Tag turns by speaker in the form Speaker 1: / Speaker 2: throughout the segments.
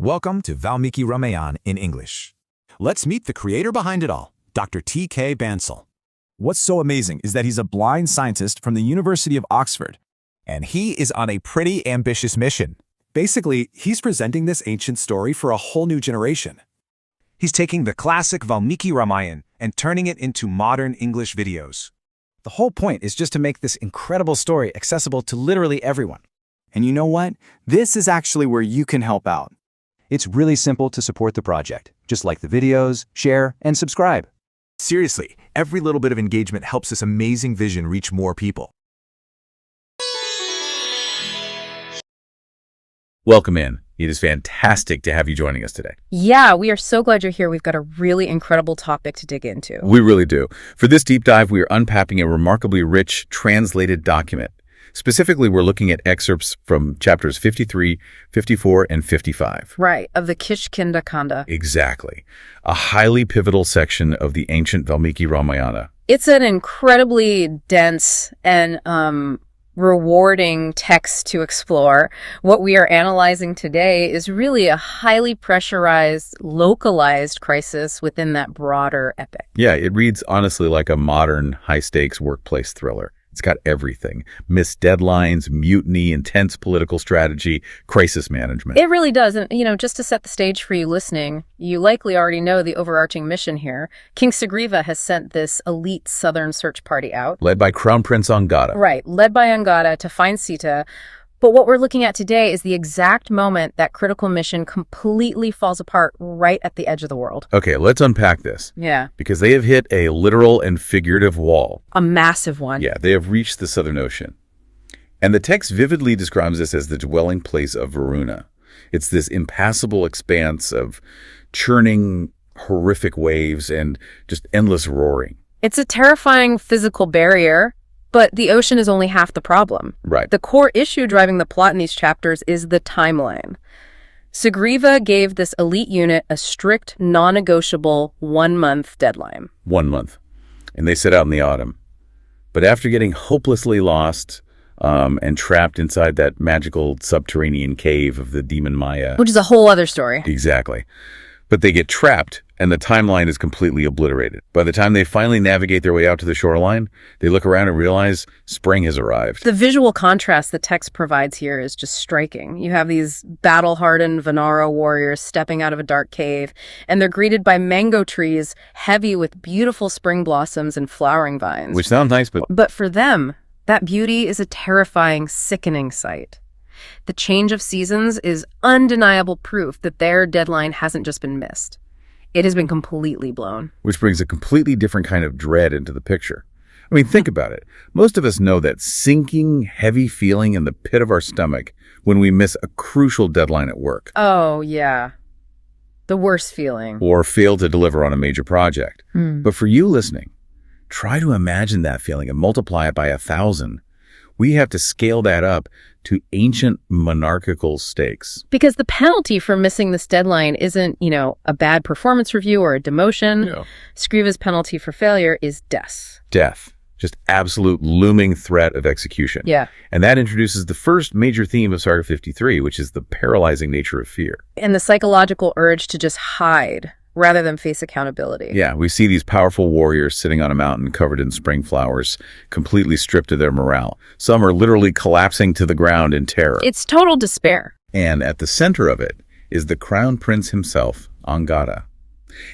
Speaker 1: Welcome to Valmiki Ramayan in English.
Speaker 2: Let's meet the creator behind it all, Dr. T.K. Bansal.
Speaker 3: What's so amazing is that he's a blind scientist from the University of Oxford.
Speaker 1: And he is on a pretty ambitious mission.
Speaker 2: Basically, he's presenting this ancient story for a whole new generation.
Speaker 4: He's taking the classic Valmiki Ramayan and turning it into modern English videos.
Speaker 5: The whole point is just to make this incredible story accessible to literally everyone.
Speaker 3: And you know what? This is actually where you can help out.
Speaker 6: It's really simple to support the project. Just like the videos, share, and subscribe.
Speaker 1: Seriously, every little bit of engagement helps this amazing vision reach more people.
Speaker 7: Welcome in. It is fantastic to have you joining us today.
Speaker 8: Yeah, we are so glad you're here. We've got a really incredible topic to dig into.
Speaker 7: We really do. For this deep dive, we are unpacking a remarkably rich translated document. Specifically, we're looking at excerpts from chapters 53, 54, and 55.
Speaker 8: Right, of the Kishkindha Kanda.
Speaker 7: Exactly. A highly pivotal section of the ancient Valmiki Ramayana.
Speaker 8: It's an incredibly dense and rewarding text to explore. What we are analyzing today is really a highly pressurized, localized crisis within that broader epic.
Speaker 7: Yeah, it reads honestly like a modern high-stakes workplace thriller. It's got everything. Missed deadlines, mutiny, intense political strategy, crisis management.
Speaker 8: It really does. And, just to set the stage for you listening, you likely already know the overarching mission here. King Sugriva has sent this elite southern search party out.
Speaker 7: Led by Crown Prince Angad.
Speaker 8: Right, led by Angad to find Sita. But what we're looking at today is the exact moment that critical mission completely falls apart right at the edge of the world.
Speaker 7: Okay, let's unpack this.
Speaker 8: Yeah.
Speaker 7: Because they have hit a literal and figurative wall.
Speaker 8: A massive one.
Speaker 7: Yeah, they have reached the Southern Ocean. And the text vividly describes this as the dwelling place of Varuna. It's this impassable expanse of churning, horrific waves and just endless roaring.
Speaker 8: It's a terrifying physical barrier. But the ocean is only half the problem.
Speaker 7: Right.
Speaker 8: The core issue driving the plot in these chapters is the timeline. Sugriva gave this elite unit a strict, non-negotiable 1-month deadline.
Speaker 7: 1 month. And they set out in the autumn. But after getting hopelessly lost and trapped inside that magical subterranean cave of the demon Maya.
Speaker 8: Which is a whole other story.
Speaker 7: Exactly. But they get trapped, and the timeline is completely obliterated. By the time they finally navigate their way out to the shoreline, they look around and realize spring has arrived.
Speaker 8: The visual contrast the text provides here is just striking. You have these battle-hardened Vanara warriors stepping out of a dark cave, and they're greeted by mango trees heavy with beautiful spring blossoms and flowering vines.
Speaker 7: Which sounds nice, but...
Speaker 8: But for them, that beauty is a terrifying, sickening sight. The change of seasons is undeniable proof that their deadline hasn't just been missed. It has been completely blown.
Speaker 7: Which brings a completely different kind of dread into the picture. I mean, think about it. Most of us know that sinking, heavy feeling in the pit of our stomach when we miss a crucial deadline at work.
Speaker 8: Oh, yeah. The worst feeling.
Speaker 7: Or fail to deliver on a major project. But for you listening, try to imagine that feeling and multiply it by 1,000. We have to scale that up to ancient monarchical stakes.
Speaker 8: Because the penalty for missing this deadline isn't, a bad performance review or a demotion.
Speaker 7: No.
Speaker 8: Scriva's penalty for failure is death.
Speaker 7: Death. Just absolute looming threat of execution.
Speaker 8: Yeah.
Speaker 7: And that introduces the first major theme of Saga 53, which is the paralyzing nature of fear.
Speaker 8: And the psychological urge to just hide rather than face accountability.
Speaker 7: Yeah, we see these powerful warriors sitting on a mountain covered in spring flowers, completely stripped of their morale. Some are literally collapsing to the ground in terror.
Speaker 8: It's total despair.
Speaker 7: And at the center of it is the crown prince himself, Angad.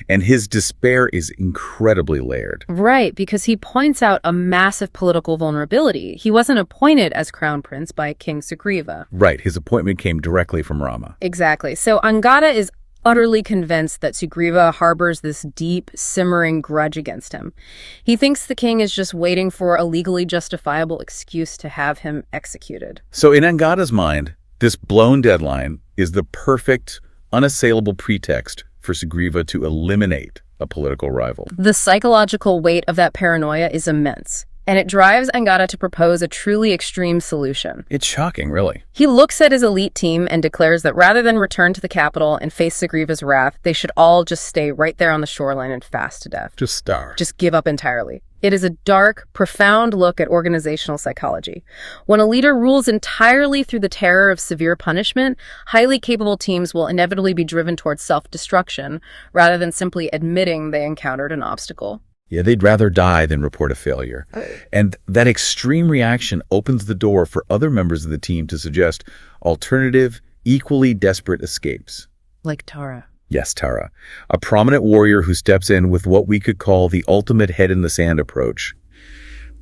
Speaker 7: And his despair is incredibly layered.
Speaker 8: Right, because he points out a massive political vulnerability. He wasn't appointed as crown prince by King Sugriva.
Speaker 7: Right, his appointment came directly from Rama.
Speaker 8: Exactly. So Angad is utterly convinced that Sugriva harbors this deep, simmering grudge against him. He thinks the king is just waiting for a legally justifiable excuse to have him executed.
Speaker 7: So in Angada's mind, this blown deadline is the perfect, unassailable pretext for Sugriva to eliminate a political rival.
Speaker 8: The psychological weight of that paranoia is immense. And it drives Angada to propose a truly extreme solution.
Speaker 7: It's shocking, really.
Speaker 8: He looks at his elite team and declares that rather than return to the capital and face Sugriva's wrath, they should all just stay right there on the shoreline and fast to death.
Speaker 7: Just starve.
Speaker 8: Just give up entirely. It is a dark, profound look at organizational psychology. When a leader rules entirely through the terror of severe punishment, highly capable teams will inevitably be driven towards self-destruction rather than simply admitting they encountered an obstacle.
Speaker 7: Yeah, they'd rather die than report a failure. And that extreme reaction opens the door for other members of the team to suggest alternative, equally desperate escapes.
Speaker 8: Like Tara.
Speaker 7: Yes, Tara, a prominent warrior who steps in with what we could call the ultimate head-in-the-sand approach.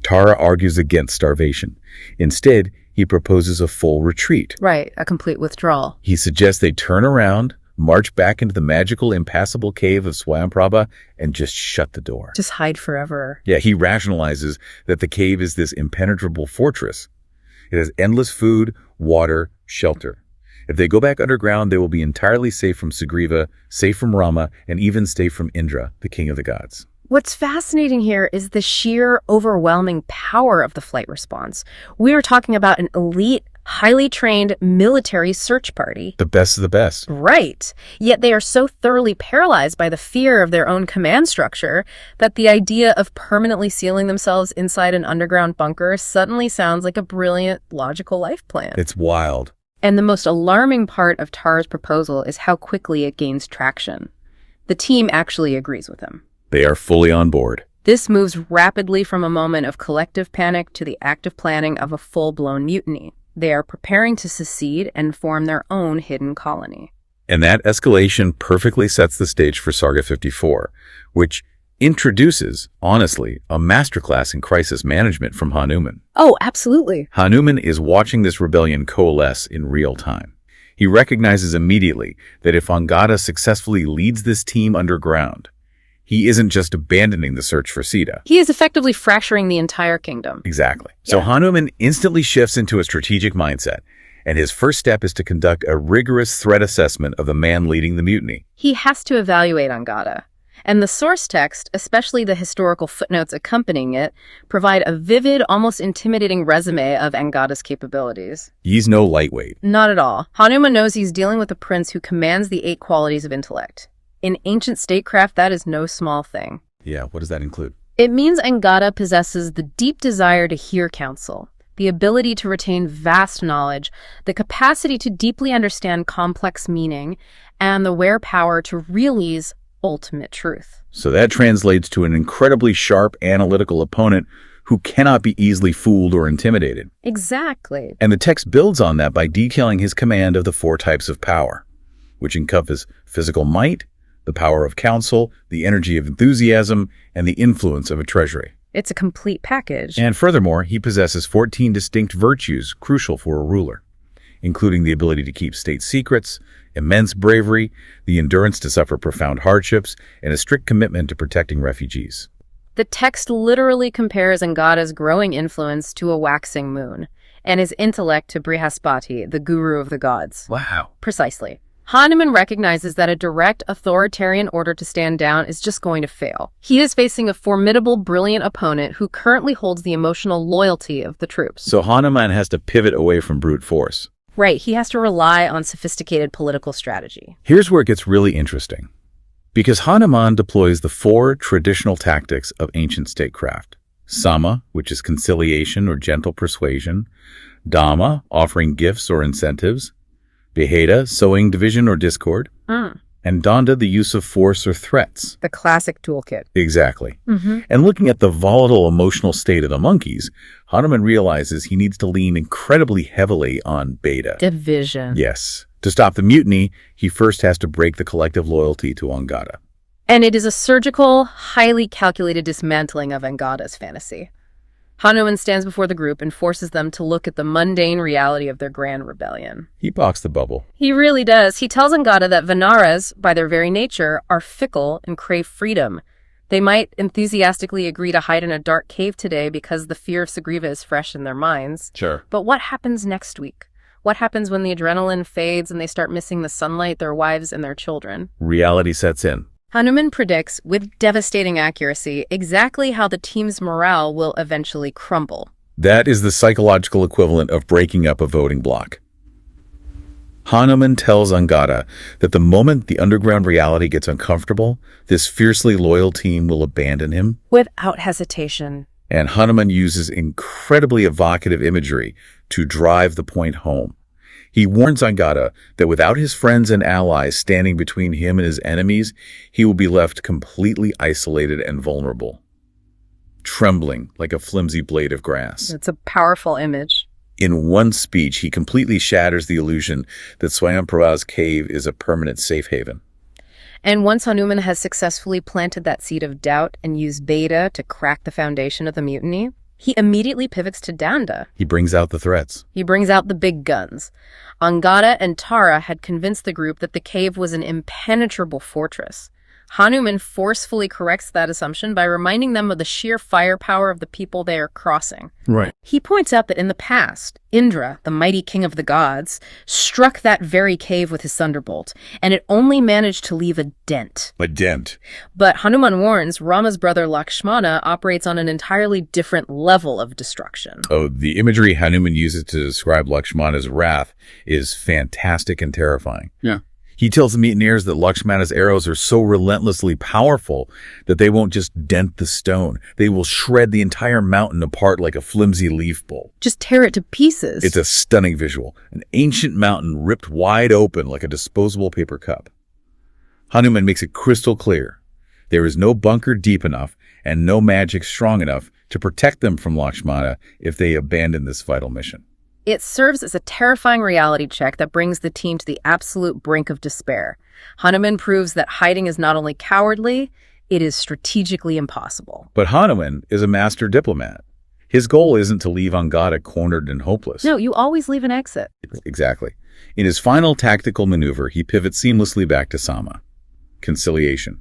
Speaker 7: Tara argues against starvation. Instead, he proposes a full retreat.
Speaker 8: Right, a complete withdrawal.
Speaker 7: He suggests they turn around, march back into the magical, impassable cave of Swayamprabha, and just shut the door.
Speaker 8: Just hide forever.
Speaker 7: Yeah, he rationalizes that the cave is this impenetrable fortress. It has endless food, water, shelter. If they go back underground, they will be entirely safe from Sugriva, safe from Rama, and even safe from Indra, the king of the gods.
Speaker 8: What's fascinating here is the sheer, overwhelming power of the flight response. We are talking about an elite, highly trained military search party.
Speaker 7: The best of the best.
Speaker 8: Right. Yet they are so thoroughly paralyzed by the fear of their own command structure that the idea of permanently sealing themselves inside an underground bunker suddenly sounds like a brilliant, logical life plan.
Speaker 7: It's wild.
Speaker 8: And the most alarming part of Tara's proposal is how quickly it gains traction. The team actually agrees with him.
Speaker 7: They are fully on board.
Speaker 8: This moves rapidly from a moment of collective panic to the active planning of a full-blown mutiny. They are preparing to secede and form their own hidden colony.
Speaker 7: And that escalation perfectly sets the stage for Sarga 54, which introduces, honestly, a masterclass in crisis management from Hanuman.
Speaker 8: Oh, absolutely.
Speaker 7: Hanuman is watching this rebellion coalesce in real time. He recognizes immediately that if Angada successfully leads this team underground, he isn't just abandoning the search for Sita.
Speaker 8: He is effectively fracturing the entire kingdom.
Speaker 7: Exactly. So Hanuman instantly shifts into a strategic mindset, and his first step is to conduct a rigorous threat assessment of the man leading the mutiny.
Speaker 8: He has to evaluate Angada. And the source text, especially the historical footnotes accompanying it, provide a vivid, almost intimidating resume of Angada's capabilities.
Speaker 7: He's no lightweight.
Speaker 8: Not at all. Hanuman knows he's dealing with a prince who commands the 8 qualities of intellect. In ancient statecraft, that is no small thing.
Speaker 7: Yeah, what does that include?
Speaker 8: It means Angada possesses the deep desire to hear counsel, the ability to retain vast knowledge, the capacity to deeply understand complex meaning, and the wherepower to realize ultimate truth.
Speaker 7: So that translates to an incredibly sharp analytical opponent who cannot be easily fooled or intimidated.
Speaker 8: Exactly.
Speaker 7: And the text builds on that by detailing his command of the 4 types of power, which encompass physical might, the power of counsel, the energy of enthusiasm, and the influence of a treasury.
Speaker 8: It's a complete package.
Speaker 7: And furthermore, he possesses 14 distinct virtues crucial for a ruler, including the ability to keep state secrets, immense bravery, the endurance to suffer profound hardships, and a strict commitment to protecting refugees.
Speaker 8: The text literally compares Angada's growing influence to a waxing moon, and his intellect to Brihaspati, the guru of the gods.
Speaker 7: Wow.
Speaker 8: Precisely. Hanuman recognizes that a direct authoritarian order to stand down is just going to fail. He is facing a formidable, brilliant opponent who currently holds the emotional loyalty of the troops.
Speaker 7: So Hanuman has to pivot away from brute force.
Speaker 8: Right, he has to rely on sophisticated political strategy.
Speaker 7: Here's where it gets really interesting. Because Hanuman deploys the 4 traditional tactics of ancient statecraft. Sama, which is conciliation or gentle persuasion. Dhamma, offering gifts or incentives. Beheda, sowing division or discord. And Danda, the use of force or threats.
Speaker 8: The classic toolkit.
Speaker 7: Exactly. And looking at the volatile emotional state of the monkeys, Hanuman realizes he needs to lean incredibly heavily on Beta.
Speaker 8: Division.
Speaker 7: Yes. To stop the mutiny, he first has to break the collective loyalty to Angada.
Speaker 8: And it is a surgical, highly calculated dismantling of Angada's fantasy. Hanuman stands before the group and forces them to look at the mundane reality of their grand rebellion.
Speaker 7: He pops the bubble.
Speaker 8: He really does. He tells Angada that Vanaras, by their very nature, are fickle and crave freedom. They might enthusiastically agree to hide in a dark cave today because the fear of Sugriva is fresh in their minds.
Speaker 7: Sure.
Speaker 8: But what happens next week? What happens when the adrenaline fades and they start missing the sunlight, their wives, and their children?
Speaker 7: Reality sets in.
Speaker 8: Hanuman predicts, with devastating accuracy, exactly how the team's morale will eventually crumble.
Speaker 7: That is the psychological equivalent of breaking up a voting bloc. Hanuman tells Angada that the moment the underground reality gets uncomfortable, this fiercely loyal team will abandon him.
Speaker 8: Without hesitation.
Speaker 7: And Hanuman uses incredibly evocative imagery to drive the point home. He warns Angada that without his friends and allies standing between him and his enemies, he will be left completely isolated and vulnerable, trembling like a flimsy blade of grass.
Speaker 8: It's a powerful image.
Speaker 7: In one speech, he completely shatters the illusion that Swayamprabha's cave is a permanent safe haven.
Speaker 8: And once Hanuman has successfully planted that seed of doubt and used Beta to crack the foundation of the mutiny, he immediately pivots to Danda.
Speaker 7: He brings out the threats.
Speaker 8: He brings out the big guns. Angada and Tara had convinced the group that the cave was an impenetrable fortress. Hanuman forcefully corrects that assumption by reminding them of the sheer firepower of the people they are crossing.
Speaker 2: Right.
Speaker 8: He points out that in the past, Indra, the mighty king of the gods, struck that very cave with his thunderbolt, and it only managed to leave a dent.
Speaker 7: A dent.
Speaker 8: But Hanuman warns Rama's brother Lakshmana operates on an entirely different level of destruction.
Speaker 7: Oh, the imagery Hanuman uses to describe Lakshmana's wrath is fantastic and terrifying.
Speaker 2: Yeah.
Speaker 7: He tells the mutineers that Lakshmana's arrows are so relentlessly powerful that they won't just dent the stone. They will shred the entire mountain apart like a flimsy leaf bowl.
Speaker 8: Just tear it to pieces.
Speaker 7: It's a stunning visual. An ancient mountain ripped wide open like a disposable paper cup. Hanuman makes it crystal clear. There is no bunker deep enough and no magic strong enough to protect them from Lakshmana if they abandon this vital mission.
Speaker 8: It serves as a terrifying reality check that brings the team to the absolute brink of despair. Hanuman proves that hiding is not only cowardly, it is strategically impossible.
Speaker 7: But Hanuman is a master diplomat. His goal isn't to leave Angada cornered and hopeless.
Speaker 8: No, you always leave an exit.
Speaker 7: Exactly. In his final tactical maneuver, he pivots seamlessly back to Sama. Conciliation.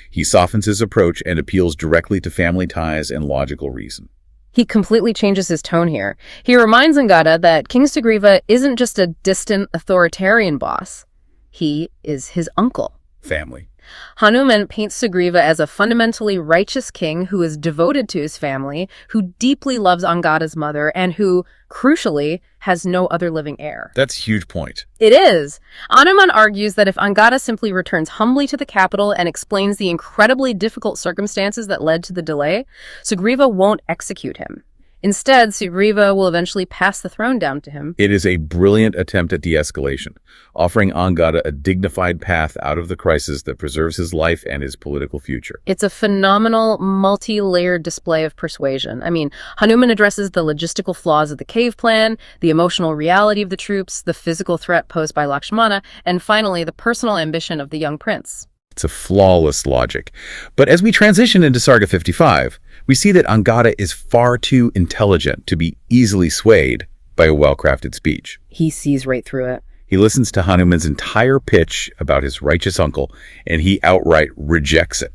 Speaker 7: He softens his approach and appeals directly to family ties and logical reason.
Speaker 8: He completely changes his tone here. He reminds Angada that King Sugriva isn't just a distant authoritarian boss. He is his uncle.
Speaker 7: Family.
Speaker 8: Hanuman paints Sugriva as a fundamentally righteous king who is devoted to his family, who deeply loves Angada's mother, and who, crucially, has no other living heir.
Speaker 7: That's a huge point.
Speaker 8: It is. Hanuman argues that if Angada simply returns humbly to the capital and explains the incredibly difficult circumstances that led to the delay, Sugriva won't execute him. Instead, Sugriva will eventually pass the throne down to him.
Speaker 7: It is a brilliant attempt at de-escalation, offering Angada a dignified path out of the crisis that preserves his life and his political future.
Speaker 8: It's a phenomenal, multi-layered display of persuasion. I mean, Hanuman addresses the logistical flaws of the cave plan, the emotional reality of the troops, the physical threat posed by Lakshmana, and finally, the personal ambition of the young prince.
Speaker 7: It's a flawless logic. But as we transition into Sarga 55, we see that Angada is far too intelligent to be easily swayed by a well-crafted speech.
Speaker 8: He sees right through it.
Speaker 7: He listens to Hanuman's entire pitch about his righteous uncle, and he outright rejects it.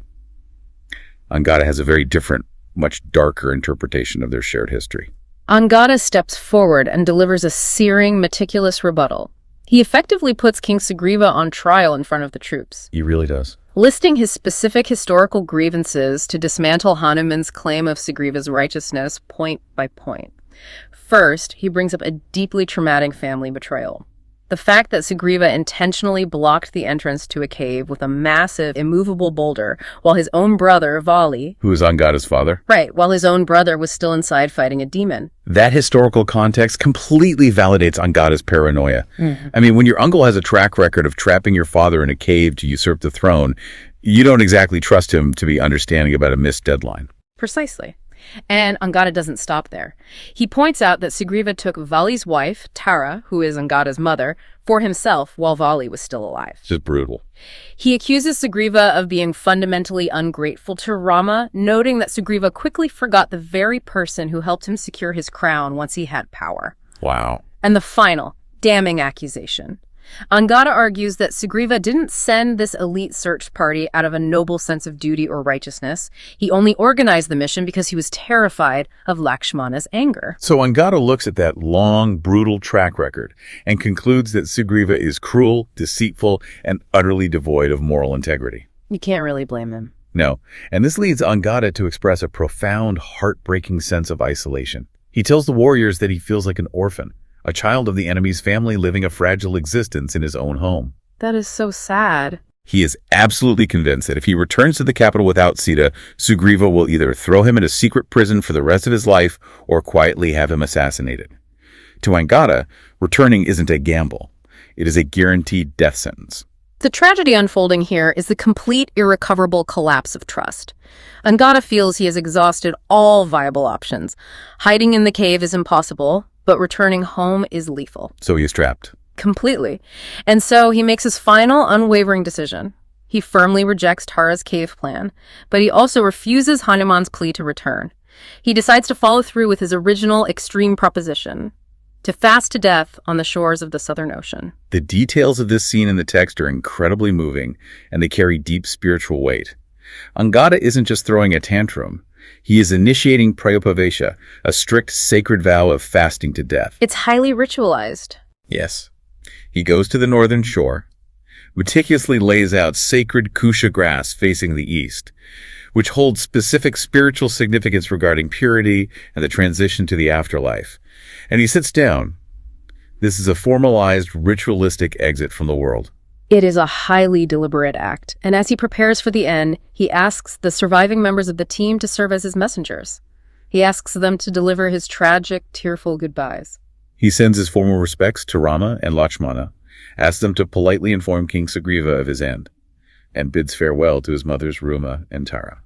Speaker 7: Angada has a very different, much darker interpretation of their shared history.
Speaker 8: Angada steps forward and delivers a searing, meticulous rebuttal. He effectively puts King Sugriva on trial in front of the troops.
Speaker 7: He really does.
Speaker 8: Listing his specific historical grievances to dismantle Hanuman's claim of Sugriva's righteousness point by point. First, he brings up a deeply traumatic family betrayal. The fact that Sugriva intentionally blocked the entrance to a cave with a massive, immovable boulder while his own brother, Vali...
Speaker 7: Who is Angada's father?
Speaker 8: Right, while his own brother was still inside fighting a demon.
Speaker 7: That historical context completely validates Angada's paranoia. I mean, when your uncle has a track record of trapping your father in a cave to usurp the throne, you don't exactly trust him to be understanding about a missed deadline.
Speaker 8: Precisely. And Angada doesn't stop there. He points out that Sugriva took Vali's wife, Tara, who is Angada's mother, for himself while Vali was still alive.
Speaker 7: It's just brutal.
Speaker 8: He accuses Sugriva of being fundamentally ungrateful to Rama, noting that Sugriva quickly forgot the very person who helped him secure his crown once he had power.
Speaker 7: Wow.
Speaker 8: And the final, damning accusation. Angada argues that Sugriva didn't send this elite search party out of a noble sense of duty or righteousness. He only organized the mission because he was terrified of Lakshmana's anger.
Speaker 7: So Angada looks at that long, brutal track record and concludes that Sugriva is cruel, deceitful, and utterly devoid of moral integrity.
Speaker 8: You can't really blame him.
Speaker 7: No, and this leads Angad to express a profound, heartbreaking sense of isolation. He tells the warriors that he feels like an orphan, a child of the enemy's family living a fragile existence in his own home.
Speaker 8: That is so sad.
Speaker 7: He is absolutely convinced that if he returns to the capital without Sita, Sugriva will either throw him in a secret prison for the rest of his life or quietly have him assassinated. To Angad, returning isn't a gamble. It is a guaranteed death sentence.
Speaker 8: The tragedy unfolding here is the complete irrecoverable collapse of trust. Angad feels he has exhausted all viable options. Hiding in the cave is impossible, but returning home is lethal.
Speaker 7: So he is trapped.
Speaker 8: Completely. And so he makes his final unwavering decision. He firmly rejects Tara's cave plan, but he also refuses Hanuman's plea to return. He decides to follow through with his original extreme proposition, to fast to death on the shores of the Southern Ocean.
Speaker 7: The details of this scene in the text are incredibly moving, and they carry deep spiritual weight. Angad isn't just throwing a tantrum. He is initiating prayopavesha, a strict sacred vow of fasting to death.
Speaker 8: It's highly ritualized.
Speaker 7: Yes. He goes to the northern shore, meticulously lays out sacred kusha grass facing the east, which holds specific spiritual significance regarding purity and the transition to the afterlife. And he sits down. This is a formalized, ritualistic exit from the world.
Speaker 8: It is a highly deliberate act, and as he prepares for the end, he asks the surviving members of the team to serve as his messengers. He asks them to deliver his tragic, tearful goodbyes.
Speaker 7: He sends his formal respects to Rama and Lakshmana, asks them to politely inform King Sugriva of his end, and bids farewell to his mothers Ruma and Tara.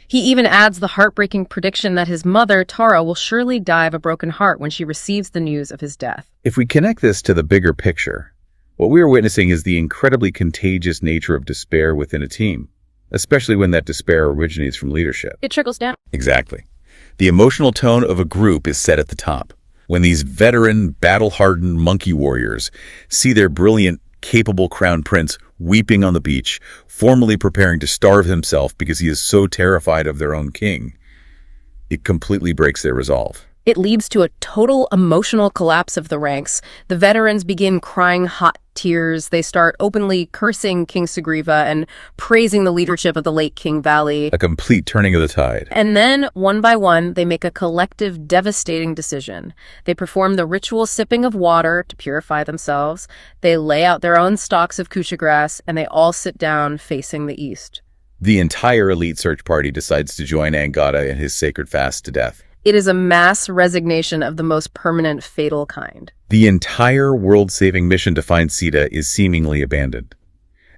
Speaker 8: He even adds the heartbreaking prediction that his mother, Tara, will surely die of a broken heart when she receives the news of his death.
Speaker 7: If we connect this to the bigger picture, what we are witnessing is the incredibly contagious nature of despair within a team, especially when that despair originates from leadership.
Speaker 8: It trickles down.
Speaker 7: Exactly. The emotional tone of a group is set at the top. When these veteran, battle-hardened monkey warriors see their brilliant, capable crown prince weeping on the beach, formally preparing to starve himself because he is so terrified of their own king, it completely breaks their resolve.
Speaker 8: It leads to a total emotional collapse of the ranks. The veterans begin crying hot tears. They start openly cursing King Sugriva and praising the leadership of the late King Vali.
Speaker 7: A complete turning of the tide.
Speaker 8: And then, one by one, they make a collective, devastating decision. They perform the ritual sipping of water to purify themselves. They lay out their own stalks of kusha grass, and they all sit down facing the east.
Speaker 7: The entire elite search party decides to join Angad in his sacred fast to death.
Speaker 8: It is a mass resignation of the most permanent, fatal kind.
Speaker 7: The entire world-saving mission to find Sita is seemingly abandoned.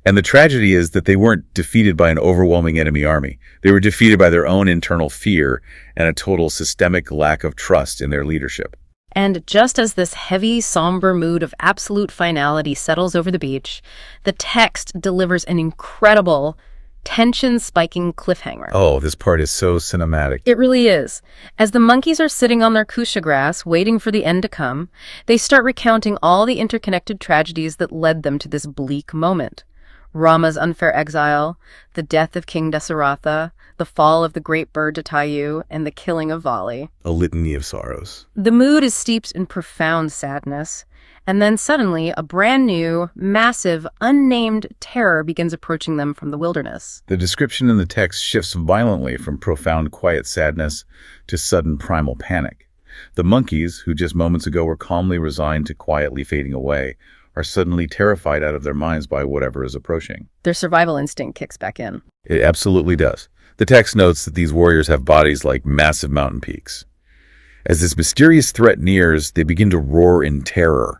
Speaker 7: And the tragedy is that they weren't defeated by an overwhelming enemy army. They were defeated by their own internal fear and a total systemic lack of trust in their leadership.
Speaker 8: And just as this heavy, somber mood of absolute finality settles over the beach, the text delivers an incredible, tension-spiking cliffhanger.
Speaker 7: Oh, this part is so cinematic.
Speaker 8: It really is. As the monkeys are sitting on their kusha grass, waiting for the end to come, they start recounting all the interconnected tragedies that led them to this bleak moment. Rama's unfair exile, the death of King Dasaratha, the fall of the great bird Jatayu, and the killing of Vali.
Speaker 7: A litany of sorrows.
Speaker 8: The mood is steeped in profound sadness. And then suddenly, a brand new, massive, unnamed terror begins approaching them from the wilderness.
Speaker 7: The description in the text shifts violently from profound, quiet sadness to sudden primal panic. The monkeys, who just moments ago were calmly resigned to quietly fading away, are suddenly terrified out of their minds by whatever is approaching.
Speaker 8: Their survival instinct kicks back in.
Speaker 7: It absolutely does. The text notes that these warriors have bodies like massive mountain peaks. As this mysterious threat nears, they begin to roar in terror.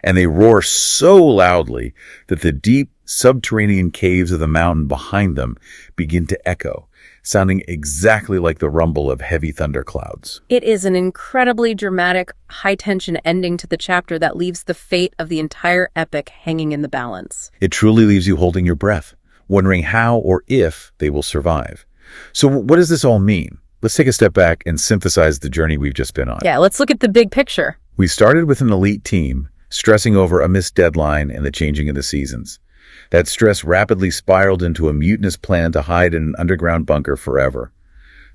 Speaker 7: And they roar so loudly that the deep subterranean caves of the mountain behind them begin to echo, sounding exactly like the rumble of heavy thunderclouds.
Speaker 8: It is an incredibly dramatic, high-tension ending to the chapter that leaves the fate of the entire epic hanging in the balance.
Speaker 7: It truly leaves you holding your breath, wondering how or if they will survive. So what does this all mean? Let's take a step back and synthesize the journey we've just been on.
Speaker 8: Yeah, let's look at the big picture.
Speaker 7: We started with an elite team, stressing over a missed deadline and the changing of the seasons. That stress rapidly spiraled into a mutinous plan to hide in an underground bunker forever.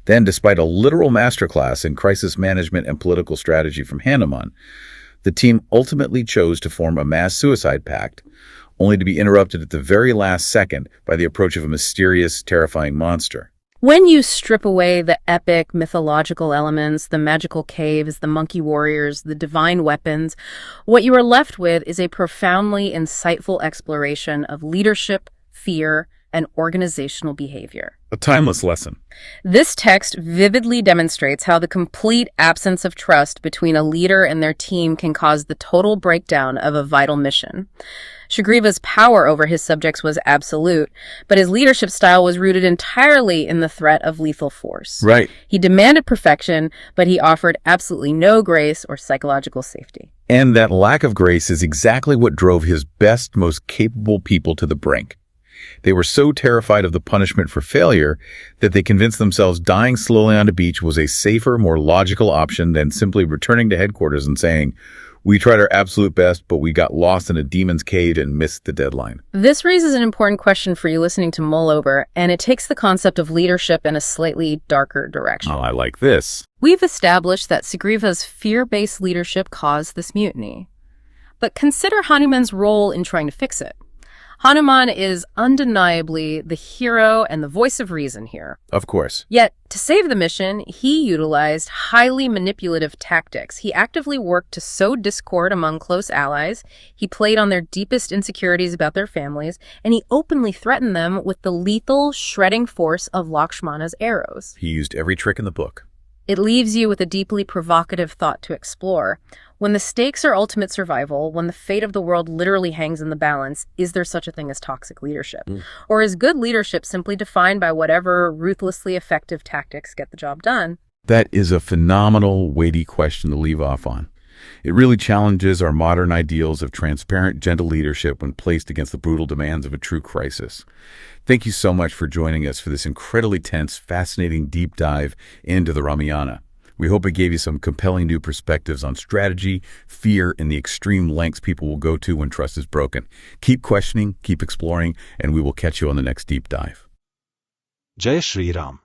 Speaker 7: Then, despite a literal masterclass in crisis management and political strategy from Hanuman, the team ultimately chose to form a mass suicide pact, only to be interrupted at the very last second by the approach of a mysterious, terrifying monster.
Speaker 8: When you strip away the epic mythological elements, the magical caves, the monkey warriors, the divine weapons, what you are left with is a profoundly insightful exploration of leadership, fear, and organizational behavior.
Speaker 7: A timeless lesson.
Speaker 8: This text vividly demonstrates how the complete absence of trust between a leader and their team can cause the total breakdown of a vital mission. Sugriva's power over his subjects was absolute, but his leadership style was rooted entirely in the threat of lethal force.
Speaker 7: Right.
Speaker 8: He demanded perfection, but he offered absolutely no grace or psychological safety.
Speaker 7: And that lack of grace is exactly what drove his best, most capable people to the brink. They were so terrified of the punishment for failure that they convinced themselves dying slowly on a beach was a safer, more logical option than simply returning to headquarters and saying, "We tried our absolute best, but we got lost in a demon's cave and missed the deadline."
Speaker 8: This raises an important question for you listening to Mull Over, and it takes the concept of leadership in a slightly darker direction.
Speaker 7: Oh, I like this.
Speaker 8: We've established that Sugriva's fear-based leadership caused this mutiny. But consider Hanuman's role in trying to fix it. Hanuman is undeniably the hero and the voice of reason here.
Speaker 7: Of course.
Speaker 8: Yet, to save the mission, he utilized highly manipulative tactics. He actively worked to sow discord among close allies, he played on their deepest insecurities about their families, and he openly threatened them with the lethal, shredding force of Lakshmana's arrows.
Speaker 7: He used every trick in the book.
Speaker 8: It leaves you with a deeply provocative thought to explore. When the stakes are ultimate survival, when the fate of the world literally hangs in the balance, is there such a thing as toxic leadership? Or is good leadership simply defined by whatever ruthlessly effective tactics get the job done?
Speaker 7: That is a phenomenal, weighty question to leave off on. It really challenges our modern ideals of transparent, gentle leadership when placed against the brutal demands of a true crisis. Thank you so much for joining us for this incredibly tense, fascinating deep dive into the Ramayana. We hope it gave you some compelling new perspectives on strategy, fear, and the extreme lengths people will go to when trust is broken. Keep questioning, keep exploring, and we will catch you on the next deep dive.
Speaker 4: Jai Shri Ram.